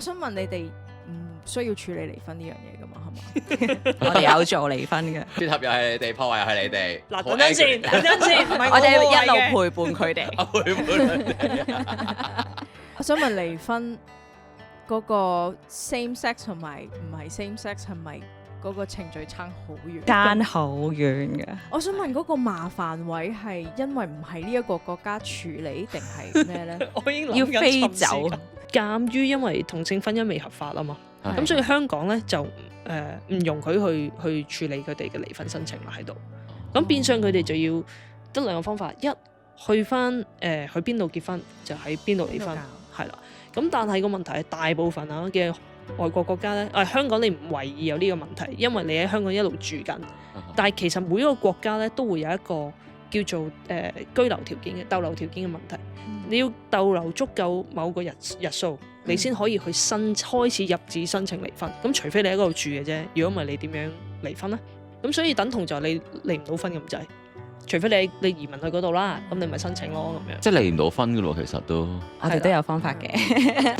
想問你哋唔需要處理離婚呢樣嘢噶嘛？係嘛？我哋有做離婚嘅，撮合又係你哋，破壞又係你哋。嗱，等陣先，等陣先，唔係我哋一路陪。陪伴佢哋。陪伴你哋。我想問離婚嗰個 same sex 同埋唔係 same sex 係咪嗰個程序差好遠？爭好遠嘅。我想問嗰個麻煩位係因為唔係呢一個國家處理定係咩咧？我已經諗緊要飛走尋時間。鑑於因為同性婚姻未合法啊嘛，咁所以香港咧就唔容許去處理佢哋嘅離婚申請啦喺度。咁變相佢哋就要得兩個方法，一去翻去邊度結婚就喺邊度離婚，係啦。咁但係個問題係大部分嘅外國國家咧，香港你唔為意有呢個問題，因為你喺香港一路住緊。但係其實每一個國家咧都會有一個叫做居留條件嘅逗留條件嘅問題。你要逗留足夠某個日數，你先可以去開始入紙申請離婚。咁除非你喺嗰度住嘅啫，如果唔係你點樣離婚呢？咁所以等同就係你離唔到婚咁滯。除非你移民去嗰度啦，咁你咪申請咯咁樣。即係離唔到婚㗎咯，其實都。我哋都有方法嘅。